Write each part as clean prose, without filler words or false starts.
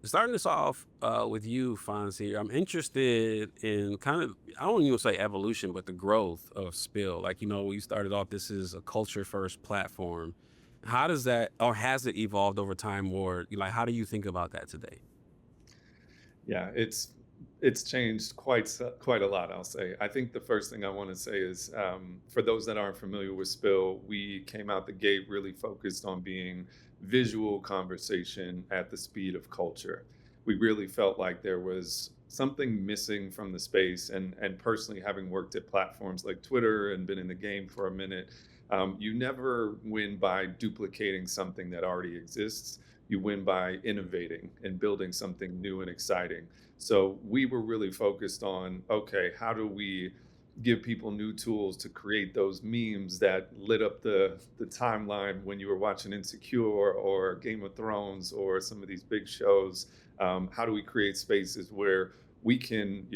Starting this off with you, Fonzie, I'm interested in kind of, I don't even say evolution, but the growth of Spill. Like, you started off, this is a culture first platform. How does that, or has it evolved over time? Or like, how do you think about that today? Yeah, it's changed quite a lot, I'll say. I think the first thing I want to say is, for those that aren't familiar with Spill, we came out the gate really focused on being visual conversation at the speed of culture. We really felt like there was something missing from the space, and personally, having worked at platforms like Twitter and been in the game for a minute, you never win by duplicating something that already exists. You win by innovating and building something new and exciting. So we were really focused on, okay, how do we give people new tools to create those memes that lit up the timeline when you were watching Insecure or Game of Thrones or some of these big shows? How do we create spaces where we can,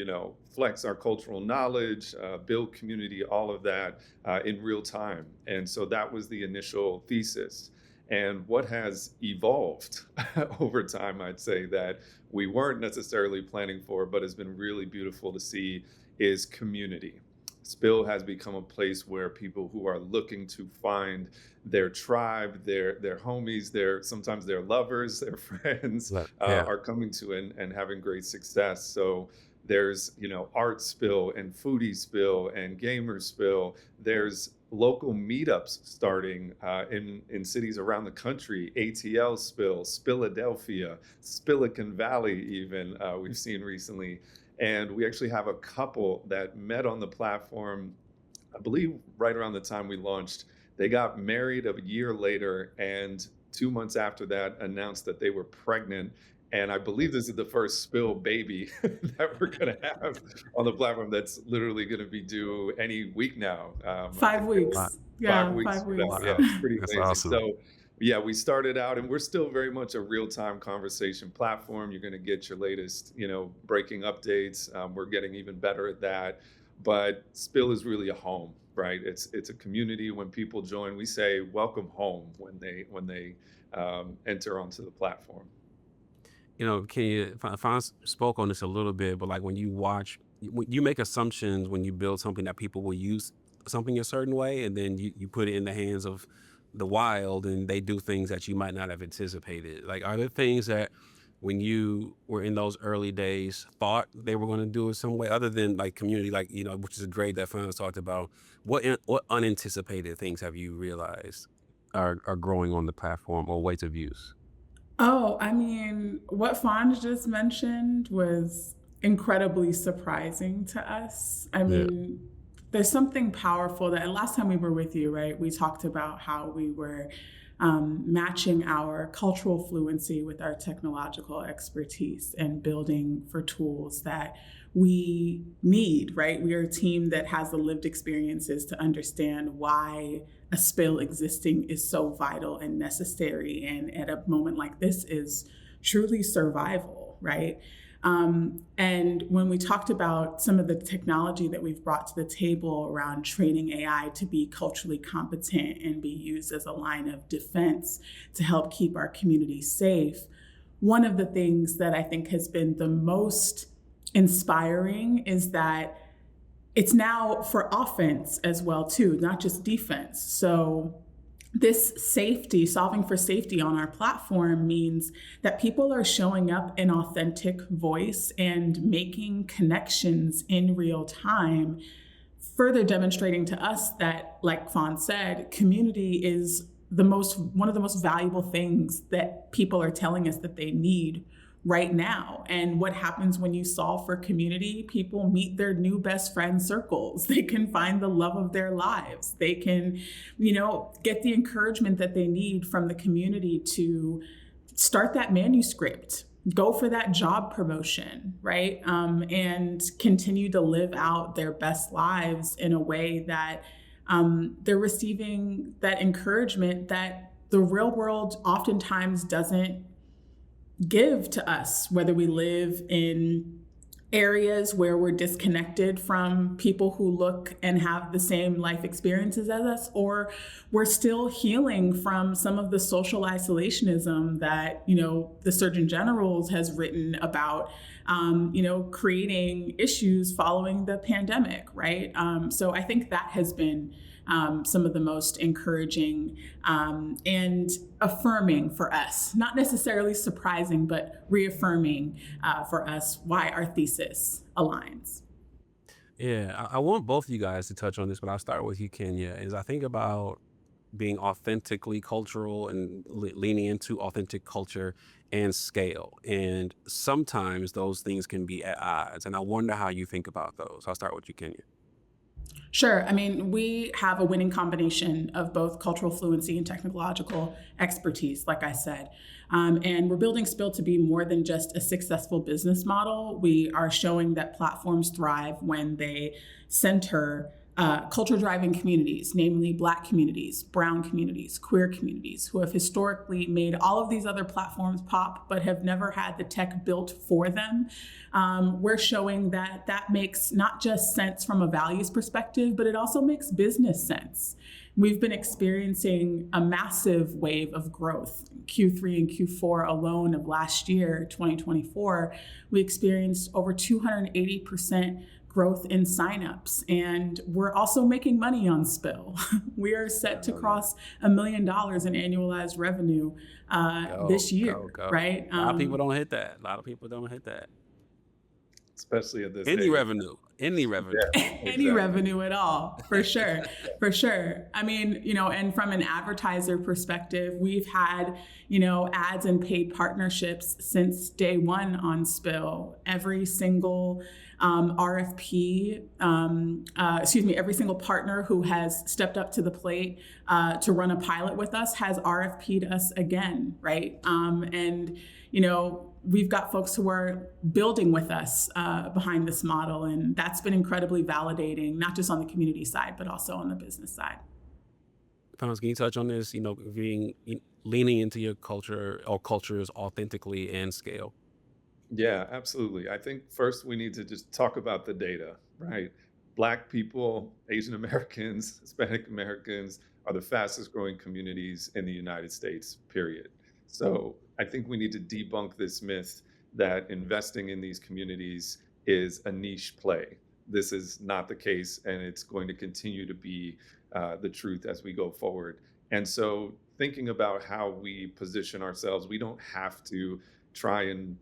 flex our cultural knowledge, build community, all of that in real time? And so that was the initial thesis. And what has evolved over time, I'd say, that we weren't necessarily planning for, but has been really beautiful to see, is community. Spill has become a place where people who are looking to find their tribe, their homies, their sometimes their lovers, their friends, Yeah. are coming to and having great success. So there's art spill and foodie spill and gamer spill. There's local meetups starting in cities around the country. ATL spill, Spilladelphia, Silicon Valley, even we've seen recently. And we actually have a couple that met on the platform, I believe, right around the time we launched. They got married a year later, and 2 months after that, announced that they were pregnant. And I believe this is the first Spill baby that we're going to have on the platform that's literally going to be due any week now. I Five think they were Wow. weeks. five Yeah, weeks five from now. weeks. Yeah, Wow. it's pretty That's amazing. awesome. So, yeah, we started out, and we're still very much a real-time conversation platform. You're going to get your latest, breaking updates. We're getting even better at that. But Spill is really a home, right? It's a community. When people join, we say welcome home when they enter onto the platform. Can you, Fonz spoke on this a little bit, but like when you watch, when you make assumptions when you build something that people will use something a certain way, and then you put it in the hands of the wild and they do things that you might not have anticipated. Like, are there things that when you were in those early days thought they were going to do it some way other than like community, like, which is great that Fonz talked about? What unanticipated things have you realized are growing on the platform or ways of use? Oh, I mean, what Fonz just mentioned was incredibly surprising to us. I Yeah. mean, there's something powerful that last time we were with you, right? We talked about how we were matching our cultural fluency with our technological expertise and building for tools that we need, right? We are a team that has the lived experiences to understand why a spill existing is so vital and necessary. And at a moment like this is truly survival, right? And when we talked about some of the technology that we've brought to the table around training AI to be culturally competent and be used as a line of defense to help keep our community safe, one of the things that I think has been the most inspiring is that it's now for offense as well too, not just defense. So this safety, solving for safety on our platform means that people are showing up in authentic voice and making connections in real time, further demonstrating to us that, like Fawn said, community is one of the most valuable things that people are telling us that they need right now. And what happens when you solve for community? People meet their new best friend circles. They can find the love of their lives. They can, get the encouragement that they need from the community to start that manuscript, go for that job promotion, right? And continue to live out their best lives in a way that they're receiving that encouragement that the real world oftentimes doesn't give to us, whether we live in areas where we're disconnected from people who look and have the same life experiences as us, or we're still healing from some of the social isolationism that, the Surgeon General's has written about, creating issues following the pandemic, right? So I think that has been some of the most encouraging and affirming for us, not necessarily surprising, but reaffirming for us why our thesis aligns. Yeah, I want both of you guys to touch on this, but I'll start with you, Kenya. Is I think about being authentically cultural and leaning into authentic culture and scale. And sometimes those things can be at odds. And I wonder how you think about those. I'll start with you, Kenya. Sure. I mean, we have a winning combination of both cultural fluency and technological expertise, like I said. And we're building Spill to be more than just a successful business model. We are showing that platforms thrive when they center culture driving communities, namely Black communities, Brown communities, queer communities, who have historically made all of these other platforms pop, but have never had the tech built for them. We're showing that that makes not just sense from a values perspective, but it also makes business sense. We've been experiencing a massive wave of growth. Q3 and Q4 alone of last year, 2024, we experienced over 280% growth in signups. And we're also making money on Spill. We are set to cross $1 million in annualized revenue this year, Go. right? A lot of people don't hit that. A lot of people don't hit that. especially at this Any age. revenue, any revenue. Yeah, Any exactly. revenue at all, for sure, for sure. I mean, and from an advertiser perspective, we've had, ads and paid partnerships since day one on Spill. Every single RFP, every single partner who has stepped up to the plate to run a pilot with us has RFP'd us again, right? And we've got folks who are building with us behind this model, and that's been incredibly validating, not just on the community side, but also on the business side. Pounds, can you touch on this? Leaning into your culture or cultures authentically and scale. Yeah, absolutely. I think first we need to just talk about the data, right? Black people, Asian Americans, Hispanic Americans are the fastest growing communities in the United States, period. So I think we need to debunk this myth that investing in these communities is a niche play. This is not the case, and it's going to continue to be the truth as we go forward. And so thinking about how we position ourselves, we don't have to try and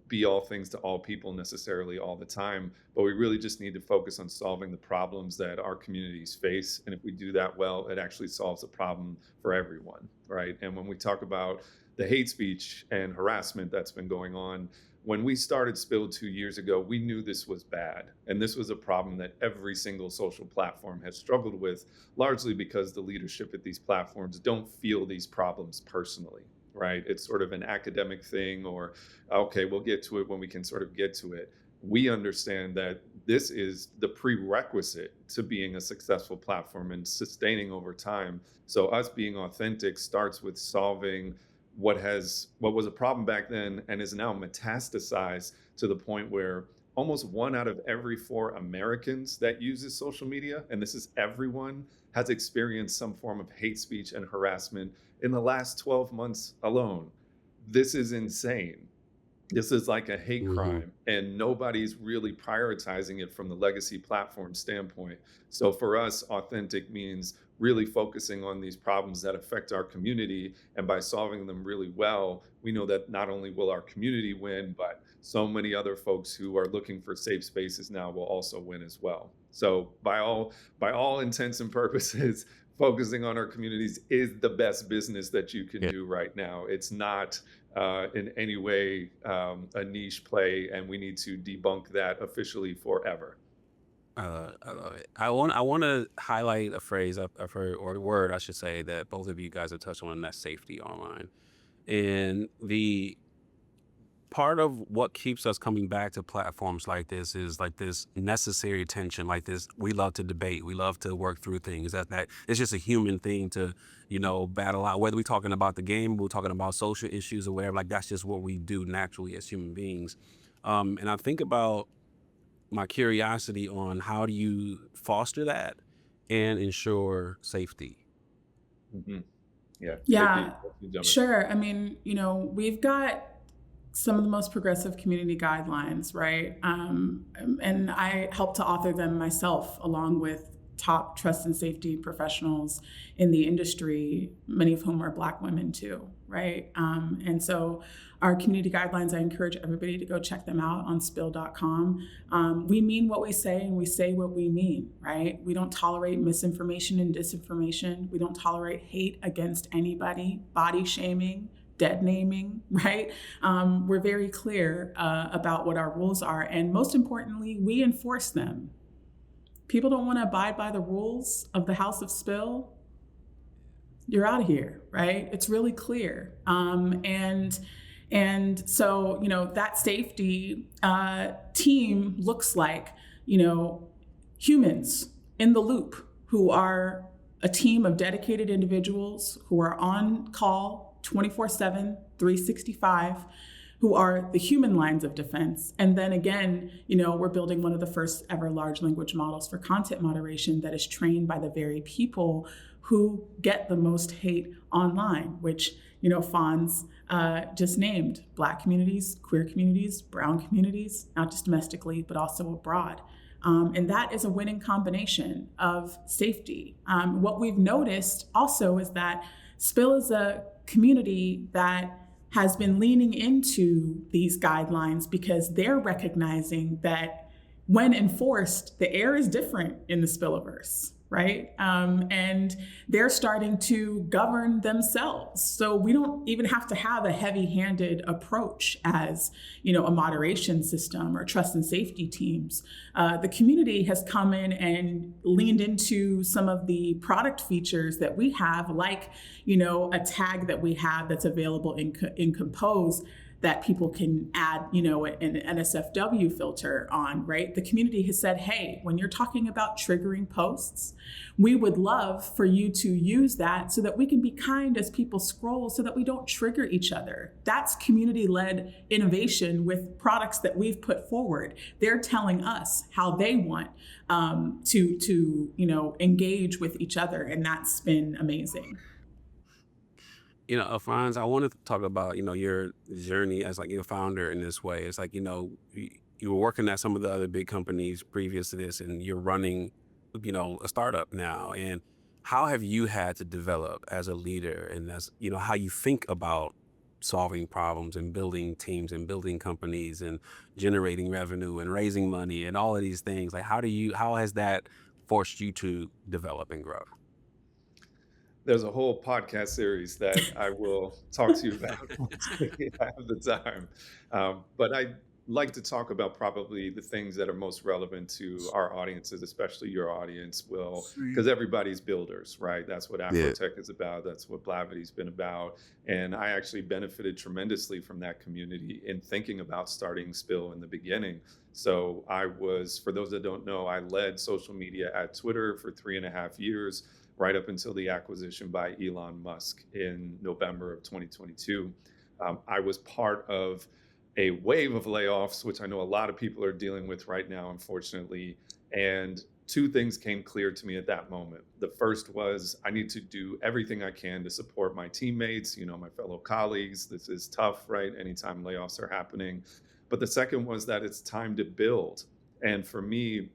be all things to all people necessarily all the time, but we really just need to focus on solving the problems that our communities face. And if we do that well, it actually solves a problem for everyone, right? And when we talk about the hate speech and harassment that's been going on, when we started Spill 2 years ago, we knew this was bad. And this was a problem that every single social platform has struggled with, largely because the leadership at these platforms don't feel these problems personally, right? It's sort of an academic thing, or, okay, we'll get to it when we can sort of get to it. We understand that this is the prerequisite to being a successful platform and sustaining over time. So us being authentic starts with solving what was a problem back then and is now metastasized to the point where almost 1 out of every 4 Americans that uses social media, and this is everyone, has experienced some form of hate speech and harassment in the last 12 months alone. This is insane. This is like a hate crime, and nobody's really prioritizing it from the legacy platform standpoint. So for us, authentic means really focusing on these problems that affect our community. And by solving them really well, we know that not only will our community win, but so many other folks who are looking for safe spaces now will also win as well. So by all intents and purposes, focusing on our communities is the best business that you can do right now. It's not in any way a niche play, and we need to debunk that officially forever. I love it. I want to highlight a phrase I've heard, or a word I should say, that both of you guys have touched on, and that's safety online. And the part of what keeps us coming back to platforms like this is like this necessary tension, like this. We love to debate, we love to work through things. That it's just a human thing to battle out, whether we're talking about the game, we're talking about social issues or whatever. Like, that's just what we do naturally as human beings. And I think about my curiosity on how do you foster that and ensure safety? Hmm. Yeah, JP, Yeah, you jump in. sure. I mean, we've got some of the most progressive community guidelines, right? And I helped to author them myself, along with top trust and safety professionals in the industry, many of whom are Black women too, right? And so our community guidelines, I encourage everybody to go check them out on spill.com. We mean what we say and we say what we mean, right? We don't tolerate misinformation and disinformation. We don't tolerate hate against anybody, body shaming, dead naming, right? We're very clear about what our rules are. And most importantly, we enforce them. People don't want to abide by the rules of the House of Spill. You're out of here, right? It's really clear. And so, that safety team looks like, humans in the loop who are a team of dedicated individuals who are on call 24/7, 365, who are the human lines of defense. And then again, we're building one of the first ever large language models for content moderation that is trained by the very people who get the most hate online, which, Fonz just named: Black communities, queer communities, brown communities, not just domestically, but also abroad. And that is a winning combination of safety. What we've noticed also is that Spill is a community that has been leaning into these guidelines because they're recognizing that when enforced, the air is different in the Spillaverse, right? And they're starting to govern themselves. So we don't even have to have a heavy-handed approach as, a moderation system or trust and safety teams. The community has come in and leaned into some of the product features that we have, like, a tag that we have that's available in Compose that people can add, an NSFW filter on, right? The community has said, hey, when you're talking about triggering posts, we would love for you to use that so that we can be kind as people scroll so that we don't trigger each other. That's community-led innovation with products that we've put forward. They're telling us how they want to engage with each other, and that's been amazing. Franz, I wanted to talk about, your journey as like your founder in this way. It's like, you were working at some of the other big companies previous to this, and you're running, a startup now. And how have you had to develop as a leader, and as, how you think about solving problems and building teams and building companies and generating revenue and raising money and all of these things? Like, how has that forced you to develop and grow? There's a whole podcast series that I will talk to you about once we have the time. But I like to talk about probably the things that are most relevant to our audiences, especially your audience, will, because everybody's builders, right? That's what Yeah. AFROTECH is about. That's what Blavity's been about. And I actually benefited tremendously from that community in thinking about starting Spill in the beginning. So for those that don't know, I led social media at Twitter for 3.5 years, right up until the acquisition by Elon Musk in November of 2022. I was part of a wave of layoffs, which I know a lot of people are dealing with right now, unfortunately. And two things came clear to me at that moment. The first was I need to do everything I can to support my teammates, my fellow colleagues. This is tough, right? Anytime layoffs are happening. But the second was that it's time to build. And for me,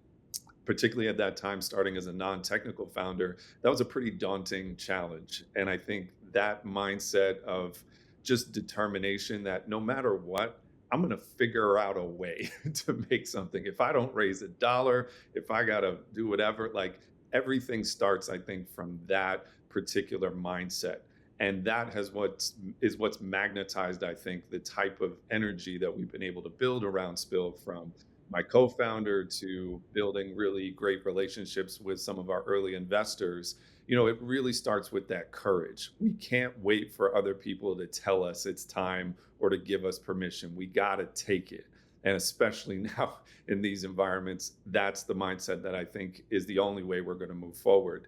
particularly at that time, starting as a non-technical founder, that was a pretty daunting challenge. And I think that mindset of just determination that no matter what, I'm going to figure out a way to make something. If I don't raise $1, if I got to do whatever, like everything starts, I think, from that particular mindset. And that what's magnetized, I think, the type of energy that we've been able to build around Spill, from my co-founder to building really great relationships with some of our early investors. It really starts with that courage. We can't wait for other people to tell us it's time or to give us permission. We got to take it. And especially now in these environments, that's the mindset that I think is the only way we're going to move forward.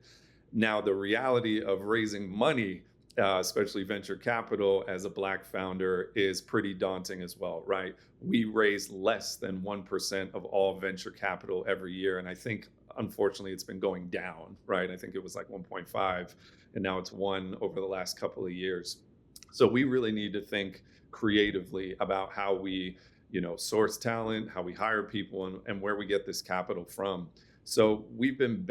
Now, the reality of raising money especially venture capital as a Black founder, is pretty daunting as well, right? We raise less than 1% of all venture capital every year. And I think, unfortunately, it's been going down, right? I think it was like 1.5, and now it's 1 over the last couple of years. So we really need to think creatively about how we, source talent, how we hire people, and where we get this capital from. So we've been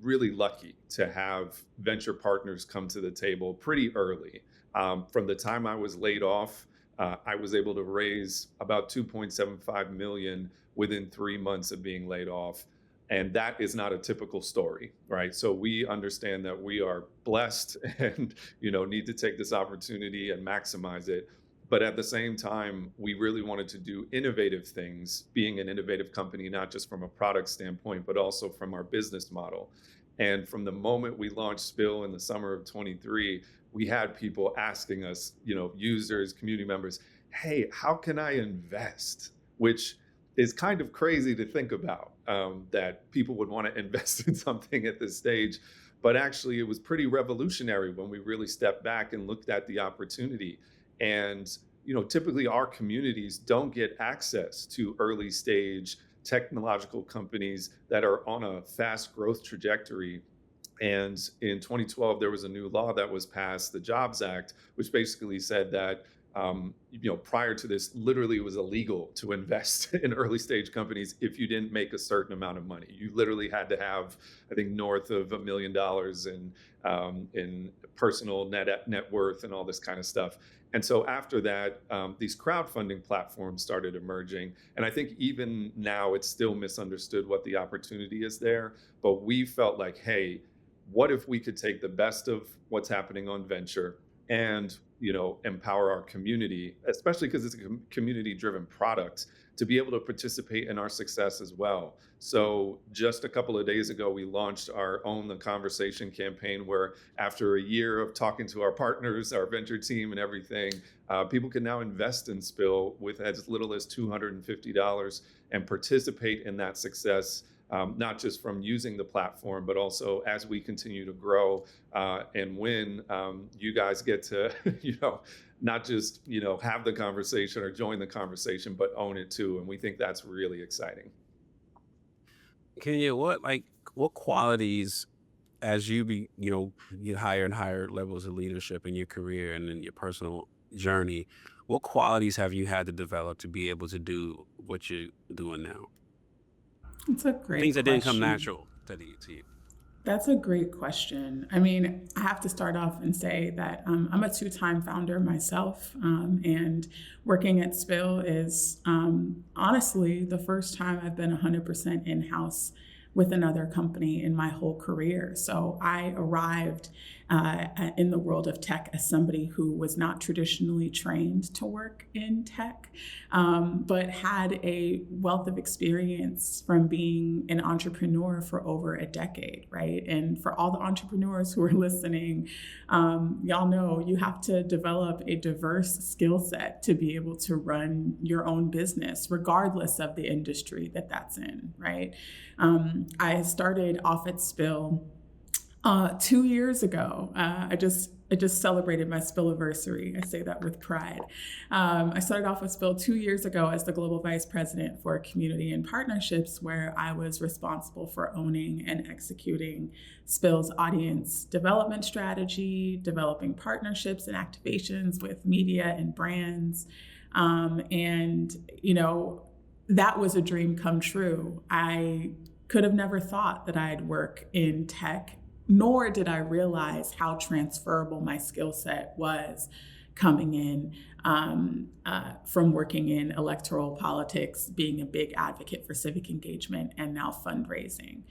really lucky to have venture partners come to the table pretty early. From the time I was laid off, I was able to raise about 2.75 million within 3 months of being laid off. And that is not a typical story, right? So we understand that we are blessed and, need to take this opportunity and maximize it. But at the same time, we really wanted to do innovative things, being an innovative company, not just from a product standpoint, but also from our business model. And from the moment we launched Spill in the summer of 23, we had people asking us, users, community members, hey, how can I invest? Which is kind of crazy to think about, that people would want to invest in something at this stage. But actually, it was pretty revolutionary when we really stepped back and looked at the opportunity. And, typically our communities don't get access to early stage technological companies that are on a fast growth trajectory. And in 2012, there was a new law that was passed, the Jobs Act, which basically said that, prior to this, literally it was illegal to invest in early stage companies if you didn't make a certain amount of money. You literally had to have, I think, north of $1 million in personal net worth and all this kind of stuff. And so after that, these crowdfunding platforms started emerging. And I think even now it's still misunderstood what the opportunity is there. But we felt like, hey, what if we could take the best of what's happening on venture and empower our community, especially because it's a community-driven product, to be able to participate in our success as well. So just a couple of days ago, we launched our Own the Conversation campaign, where after a year of talking to our partners, our venture team and everything, people can now invest in Spill with as little as $250 and participate in that success. Not just from using the platform, but also as we continue to grow and win, you guys get to, not just, have the conversation or join the conversation, but own it too. And we think that's really exciting. Kenya, what qualities, as you get higher and higher levels of leadership in your career and in your personal journey, what qualities have you had to develop to be able to do what you're doing now? It's a great Things that didn't come question. natural to you. That's a great question. I mean, I have to start off and say that I'm a two-time founder myself, and working at Spill is honestly the first time I've been 100% in-house with another company in my whole career. So I arrived in the world of tech as somebody who was not traditionally trained to work in tech, but had a wealth of experience from being an entrepreneur for over a decade, right? And for all the entrepreneurs who are listening, y'all know you have to develop a diverse skill set to be able to run your own business, regardless of the industry that that's in, right? I started off at Spill 2 years ago. I just celebrated my Spilliversary. I say that with pride. I started off with Spill 2 years ago as the Global Vice President for Community and Partnerships, where I was responsible for owning and executing Spill's audience development strategy, developing partnerships and activations with media and brands. That was a dream come true. I could have never thought that I'd work in tech, nor did I realize how transferable my skill set was coming in from working in electoral politics, being a big advocate for civic engagement, and now fundraising.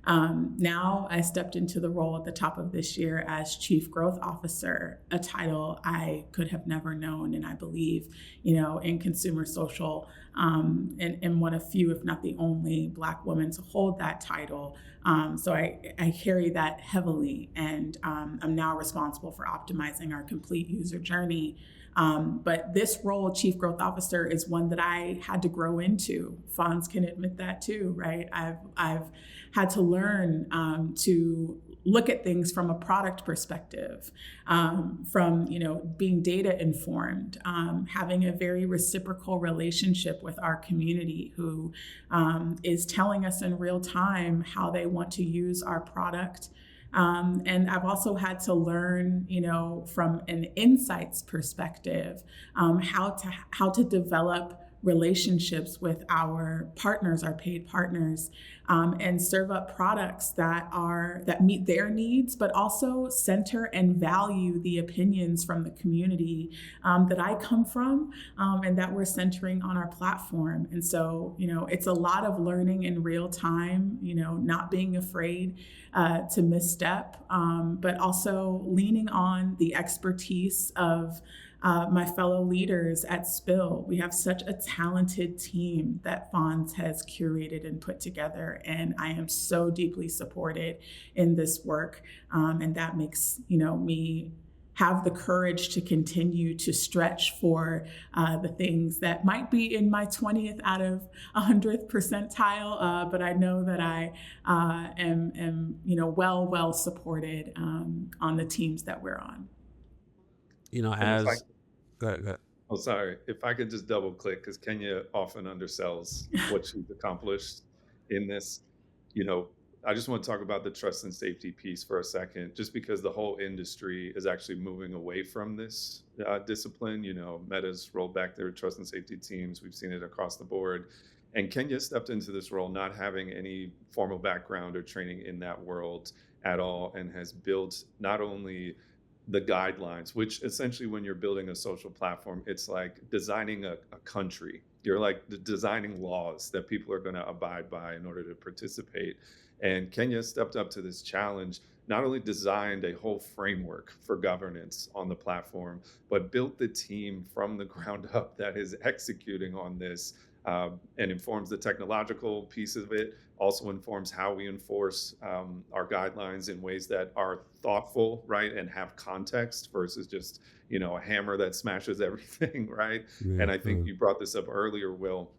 Now I stepped into the role at the top of this year as Chief Growth Officer, a title I could have never known. And I believe, in consumer social, and one of few, if not the only, Black woman to hold that title. So I carry that heavily, and I'm now responsible for optimizing our complete user journey. But this role, Chief Growth Officer, is one that I had to grow into. Fonz can admit that too, right? I've had to learn to look at things from a product perspective, from being data informed, having a very reciprocal relationship with our community who is telling us in real time how they want to use our product. And I've also had to learn, from an insights perspective, how to develop relationships with our partners, our paid partners, and serve up products that meet their needs, but also center and value the opinions from the community that I come from, and that we're centering on our platform. And so, it's a lot of learning in real time, not being afraid to misstep, but also leaning on the expertise of my fellow leaders at Spill. We have such a talented team that Fonz has curated and put together, and I am so deeply supported in this work, and that makes me have the courage to continue to stretch for the things that might be in my 20th out of 100th percentile, but I know that I am well supported on the teams that we're on. And if I, As go ahead, go ahead. oh, sorry, if I could just double click, because Kenya often undersells what she's accomplished in this. I just want to talk about the trust and safety piece for a second, just because the whole industry is actually moving away from this discipline. Meta's rolled back their trust and safety teams. We've seen it across the board. And Kenya stepped into this role not having any formal background or training in that world at all, and has built not only the guidelines, which essentially when you're building a social platform, it's like designing a country. You're like designing laws that people are going to abide by in order to participate. And Kenya stepped up to this challenge, not only designed a whole framework for governance on the platform, but built the team from the ground up that is executing on this, and informs the technological piece of it, also informs how we enforce our guidelines in ways that are thoughtful, right, and have context versus just, a hammer that smashes everything, right? Yeah, And I think you brought this up earlier, Will.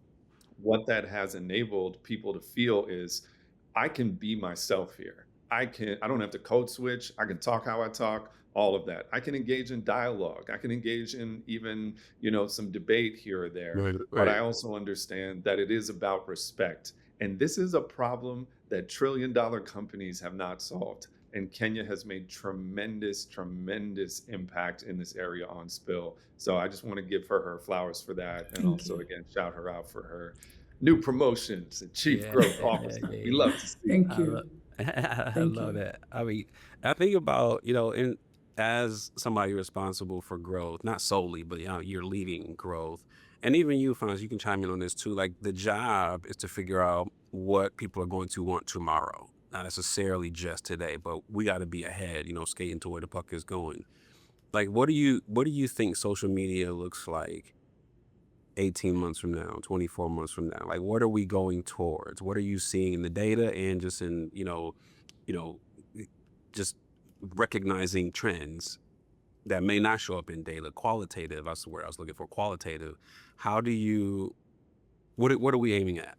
What that has enabled people to feel is, I can be myself here. I don't have to code switch. I can talk how I talk, all of that. I can engage in dialogue. I can engage in even, some debate here or there. right, But I right. also understand that it is about respect. And this is a problem that trillion-dollar companies have not solved. And Kenya has made tremendous, tremendous impact in this area on Spill. So I just want to give her flowers for that. And Thank also, you. again, shout her out for her new promotions and chief Yeah, growth yeah, officer. We yeah. love to see it. Thank I you. love, I Thank love you. that. I mean, I think about, as somebody responsible for growth, not solely, but you're leading growth. And even you, Fonz, you can chime in on this too. Like, the job is to figure out what people are going to want tomorrow, not necessarily just today, but we got to be ahead, skating to where the puck is going. Like, what do you think social media looks like 18 months from now, 24 months from now? Like, what are we going towards? What are you seeing in the data and just in, you know, just recognizing trends that may not show up in data? Qualitative, that's the word I was looking for, qualitative. How do you, what are we aiming at?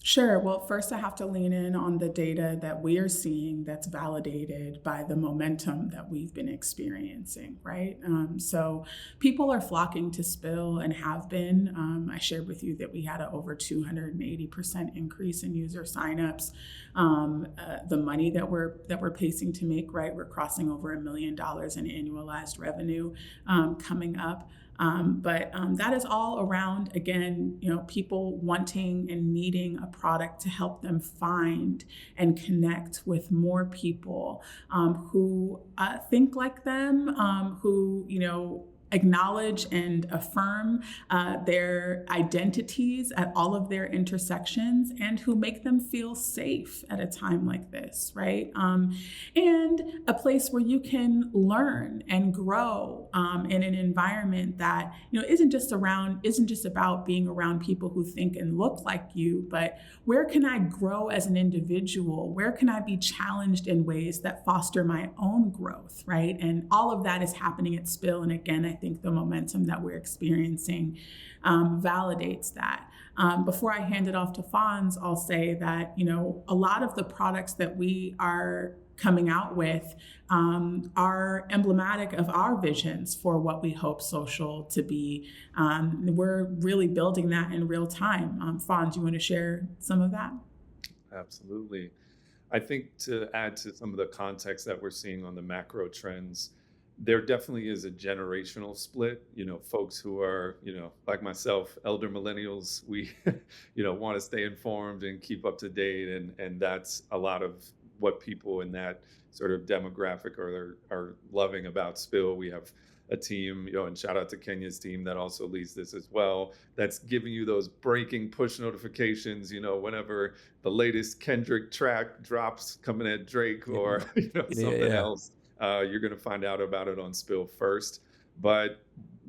Sure. Well, first I have to lean in on the data that we are seeing that's validated by the momentum that we've been experiencing, right? So people are flocking to Spill and have been. I shared with you that we had an over 280% increase in user signups. The money that we're pacing to make, right? We're crossing over $1 million in annualized revenue coming up. But that is all around, again, people wanting and needing a product to help them find and connect with more people who think like them, who, acknowledge and affirm their identities at all of their intersections, and who make them feel safe at a time like this, right? And a place where you can learn and grow in an environment that isn't just about being around people who think and look like you, but where can I grow as an individual? Where can I be challenged in ways that foster my own growth, right? And all of that is happening at Spill. And again, I think the momentum that we're experiencing validates that. Before I hand it off to Fonz, I'll say that, a lot of the products that we are coming out with are emblematic of our visions for what we hope social to be. We're really building that in real time. Fawn, do you want to share some of that? Absolutely. I think to add to some of the context that we're seeing on the macro trends, there definitely is a generational split. Folks who are, like myself, elder millennials, we, want to stay informed and keep up to date. And that's a lot of what people in that sort of demographic are loving about Spill. We have a team, and shout out to Kenya's team that also leads this as well, that's giving you those breaking push notifications, whenever the latest Kendrick track drops coming at Drake or, something else. You're going to find out about it on Spill first. But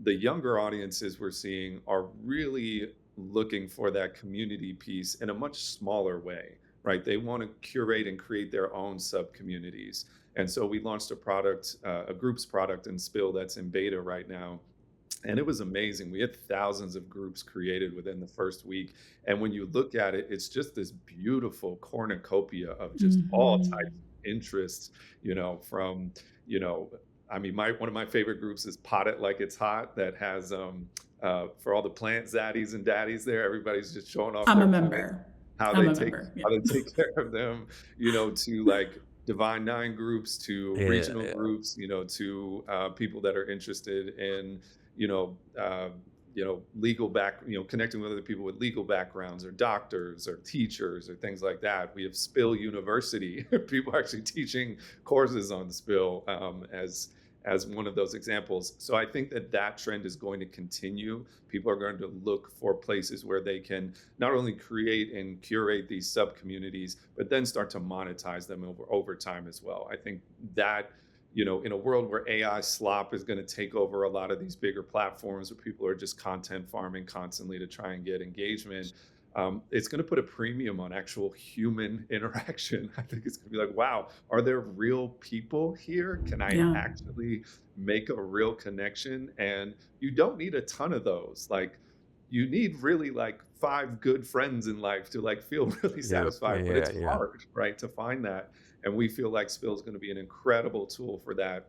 the younger audiences we're seeing are really looking for that community piece in a much smaller way, right? They want to curate and create their own sub communities. And so we launched a product, a groups product in Spill that's in beta right now. And it was amazing. We had thousands of groups created within the first week. And when you look at it, it's just this beautiful cornucopia of just all types of interests, from, one of my favorite groups is Pot It Like It's Hot, that has, for all the plant zaddies and daddies there, everybody's just showing off I'm a member. How they take care of them, to like Divine Nine groups, to regional groups, to people that are interested in, legal connecting with other people with legal backgrounds, or doctors or teachers or things like that. We have Spill University, people actually teaching courses on Spill as one of those examples. So I think that trend is going to continue. People are going to look for places where they can not only create and curate these sub communities, but then start to monetize them over time as well. I think that, in a world where AI slop is going to take over a lot of these bigger platforms where people are just content farming constantly to try and get engagement, it's going to put a premium on actual human interaction. I think it's going to be like, wow, are there real people here? Can I actually make a real connection? And you don't need a ton of those. Like, you need really like 5 good friends in life to like feel really satisfied, but it's hard, right, to find that. And we feel like Spill is going to be an incredible tool for that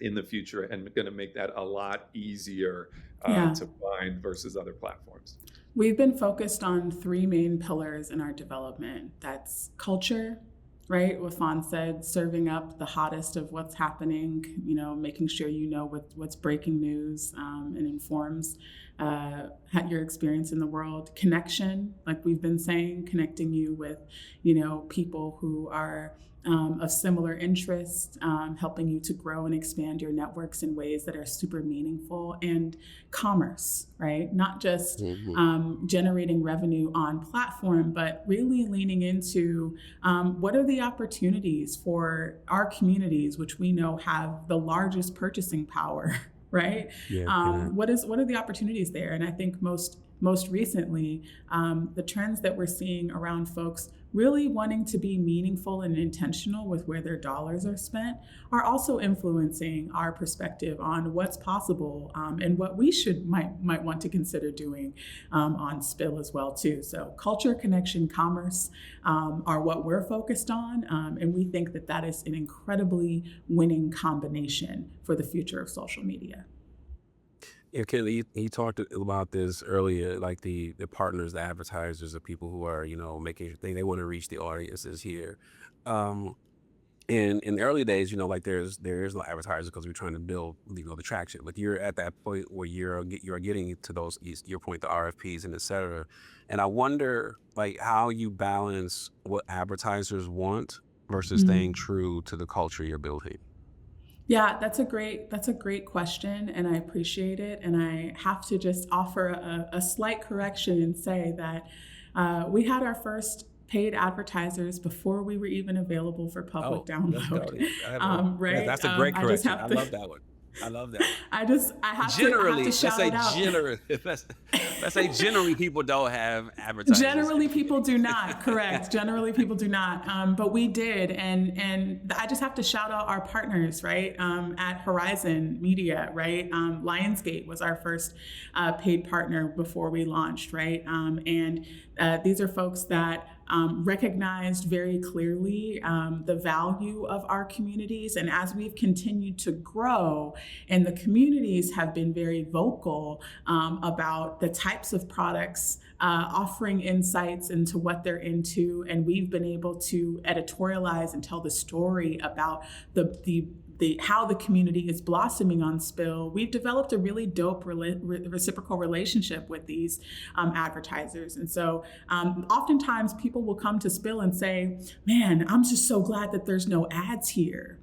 in the future, and going to make that a lot easier to find versus other platforms. We've been focused on 3 main pillars in our development. That's culture, right? What Fawn said, serving up the hottest of what's happening, making sure what's breaking news and informs your experience in the world. Connection, like we've been saying, connecting you with, people who are of similar interests, helping you to grow and expand your networks in ways that are super meaningful. And commerce, right? Not just generating revenue on platform, but really leaning into what are the opportunities for our communities, which we know have the largest purchasing power, right? What are the opportunities there? And I think most recently, the trends that we're seeing around folks really wanting to be meaningful and intentional with where their dollars are spent are also influencing our perspective on what's possible and what we might want to consider doing on Spill as well too. So culture, connection, commerce are what we're focused on, and we think that is an incredibly winning combination for the future of social media. Yeah, Kelly, he talked about this earlier, like the partners, the advertisers, the people who are, making they want to reach the audiences here. In the early days, like there's no advertisers because we're trying to build, the traction. But you're at that point where you're getting to those, your point, the RFPs and et cetera. And I wonder, like, how you balance what advertisers want versus staying true to the culture you're building. Yeah, that's a great question, and I appreciate it. And I have to just offer a slight correction and say that we had our first paid advertisers before we were even available for public download. Right? Yeah, that's a great correction. I love that one. I love that. I have to shout it out. Generally, let's say generally people don't have advertisers. Generally, people do not. Correct. Generally, people do not. But we did, and I just have to shout out our partners, right? At Horizon Media, right? Lionsgate was our first paid partner before we launched, right? And these are folks that recognized very clearly the value of our communities. And as we've continued to grow, and the communities have been very vocal about the types of products, offering insights into what they're into, and we've been able to editorialize and tell the story about how the community is blossoming on Spill. We've developed a really dope reciprocal relationship with these advertisers. And so oftentimes people will come to Spill and say, man, I'm just so glad that there's no ads here.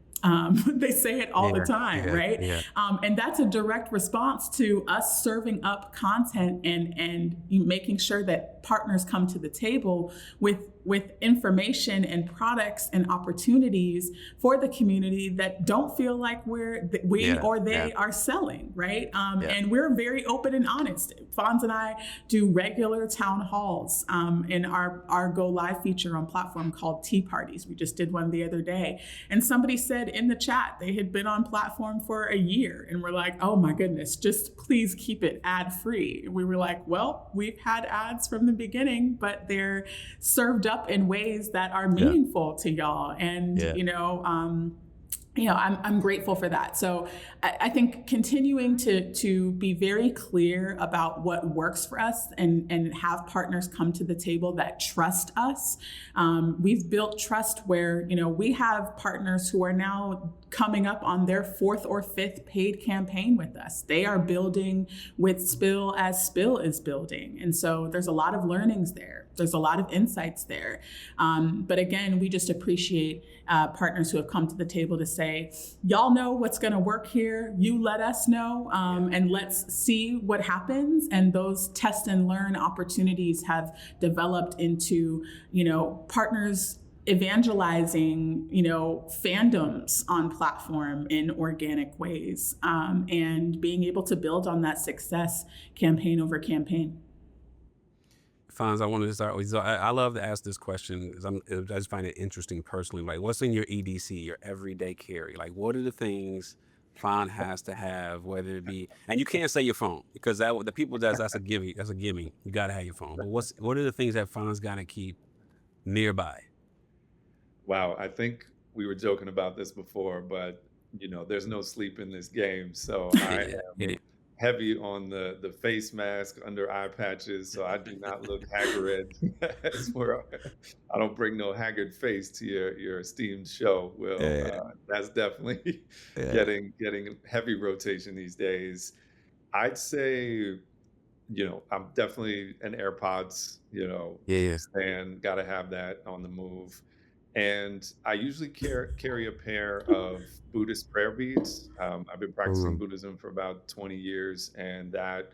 They say it all the time, right? Yeah. And that's a direct response to us serving up content and making sure that partners come to the table with information and products and opportunities for the community that don't feel like they are selling, right? And we're very open and honest. Fonz and I do regular town halls in our Go Live feature on platform called Tea Parties. We just did one the other day. And somebody said in the chat they had been on platform for a year. And we're like, oh my goodness, just please keep it ad free. And we were like, well, we've had ads from the beginning, but they're served up in ways that are meaningful to y'all. And, I'm grateful for that. So I think continuing to be very clear about what works for us and have partners come to the table that trust us. We've built trust where, we have partners who are now coming up on their 4th or 5th paid campaign with us. They are building with Spill as Spill is building. And so there's a lot of learnings there. There's a lot of insights there. But again, we just appreciate partners who have come to the table to say, y'all know what's going to work here. You let us know, and let's see what happens. And those test and learn opportunities have developed into, partners evangelizing, fandoms on platform in organic ways, and being able to build on that success campaign over campaign. Fonz, I wanted to start with, I love to ask this question because I just find it interesting personally. Like, what's in your EDC, your everyday carry? Like, what are the things Fonz has to have, whether it be, and you can't say your phone because the people that's a gimme. You got to have your phone. But what are the things that Fonz got to keep nearby? Wow, I think we were joking about this before, but there's no sleep in this game. So I am heavy on the face mask under eye patches, so I do not look haggard. I don't bring no haggard face to your esteemed show. Will that's definitely getting heavy rotation these days. I'd say, I'm definitely an AirPods, stand. Got to have that on the move. And I usually carry a pair of Buddhist prayer beads. I've been practicing Buddhism for about 20 years, and that,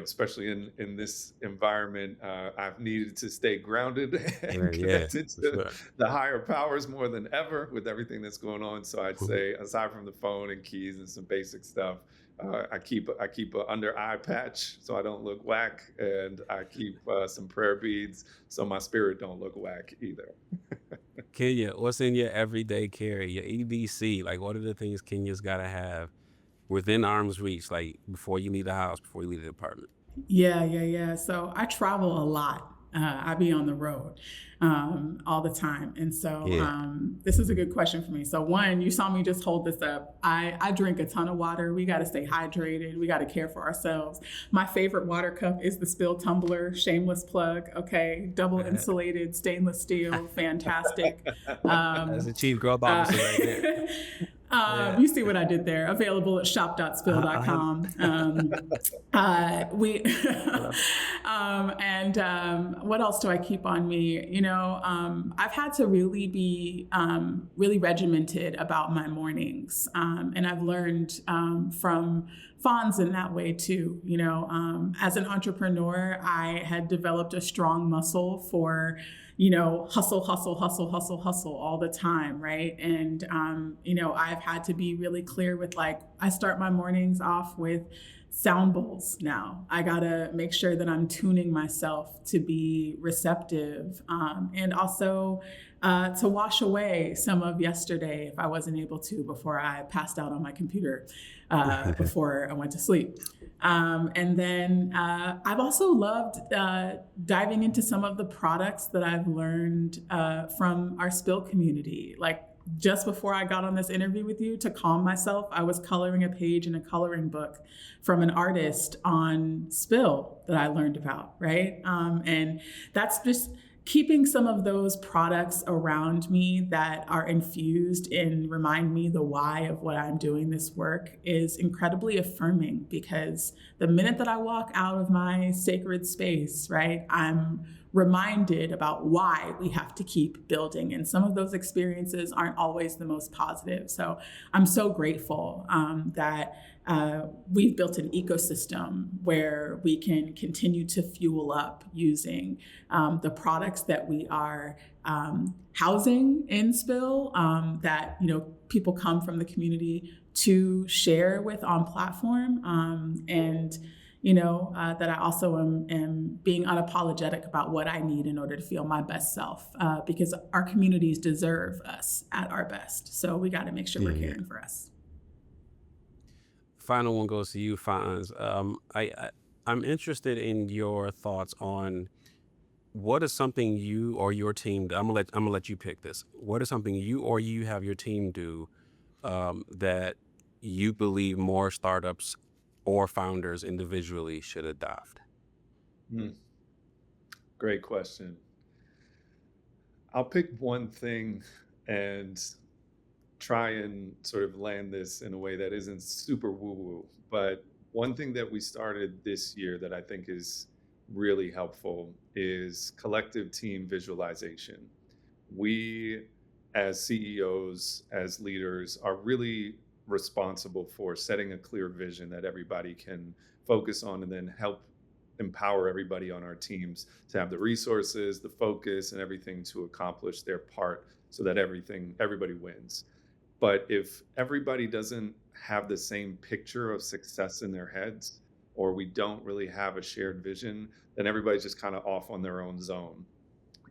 especially in this environment, I've needed to stay grounded and connected to the higher powers more than ever with everything that's going on. So I'd say, aside from the phone and keys and some basic stuff, I keep a under eye patch so I don't look whack, and I keep some prayer beads so my spirit don't look whack either. Kenya, what's in your everyday carry, your EDC? Like, what are the things Kenya's got to have within arm's reach, like before you leave the house, before you leave the apartment? Yeah. So I travel a lot. I be on the road all the time. And so this is a good question for me. So one, you saw me just hold this up. I drink a ton of water. We got to stay hydrated. We got to care for ourselves. My favorite water cup is the Spill tumbler, shameless plug. Okay. Double insulated stainless steel. Fantastic. That's a cheap girl bottle right there. You see what I did there. Available at shop.spill.com. What else do I keep on me? I've had to really be really regimented about my mornings. And I've learned from Fonz in that way too. As an entrepreneur, I had developed a strong muscle for hustle all the time, right? And, I've had to be really clear with I start my mornings off with sound bowls now. I gotta make sure that I'm tuning myself to be receptive, and also to wash away some of yesterday if I wasn't able to before I passed out on my computer before I went to sleep. And then I've also loved diving into some of the products that I've learned from our Spill community. Like just before I got on this interview with you, to calm myself, I was coloring a page in a coloring book from an artist on Spill that I learned about, right? And that's just keeping some of those products around me that are infused and remind me the why of what I'm doing this work is incredibly affirming, because the minute that I walk out of my sacred space, right, I'm reminded about why we have to keep building. And some of those experiences aren't always the most positive. So I'm so grateful that we've built an ecosystem where we can continue to fuel up using the products that we are housing in Spill, that people come from the community to share with on platform, and that I also am being unapologetic about what I need in order to feel my best self, because our communities deserve us at our best. So we got to make sure we're caring for us. Final one goes to you, Fonz. I'm interested in your thoughts on what is something you or your team. I'm gonna let you pick this. What is something you or you have your team do that you believe more startups or founders individually should adopt? Great question. I'll pick one thing and try and sort of land this in a way that isn't super woo-woo. But one thing that we started this year that I think is really helpful is collective team visualization. We, as CEOs, as leaders, are really responsible for setting a clear vision that everybody can focus on, and then help empower everybody on our teams to have the resources, the focus, and everything to accomplish their part so that everybody wins. But if everybody doesn't have the same picture of success in their heads, or we don't really have a shared vision, then everybody's just kind of off on their own zone.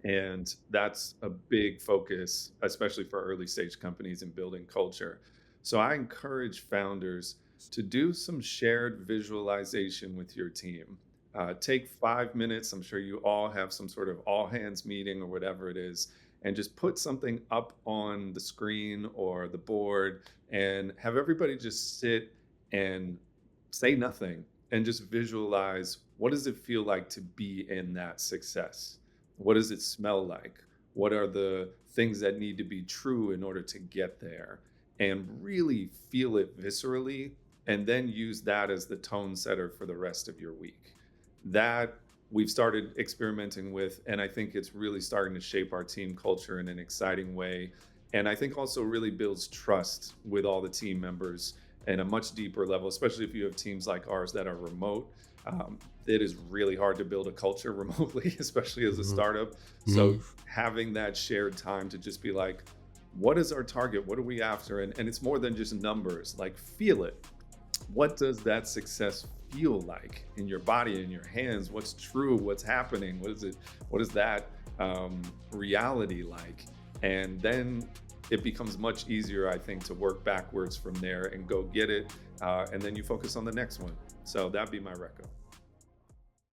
And that's a big focus, especially for early stage companies in building culture. So I encourage founders to do some shared visualization with your team. Take 5 minutes. I'm sure you all have some sort of all hands meeting or whatever it is, and just put something up on the screen or the board and have everybody just sit and say nothing and just visualize, what does it feel like to be in that success? What does it smell like? What are the things that need to be true in order to get there? And really feel it viscerally, and then use that as the tone setter for the rest of your week. That we've started experimenting with, and I think it's really starting to shape our team culture in an exciting way. And I think also really builds trust with all the team members in a much deeper level, especially if you have teams like ours that are remote. It is really hard to build a culture remotely, especially as a startup. So having that shared time to just be like, what is our target? What are we after? And it's more than just numbers, like feel it. What does that success feel like in your body, in your hands? What's true? What's happening? What is that reality like? And then it becomes much easier, I think, to work backwards from there and go get it. And then you focus on the next one. So that'd be my reco.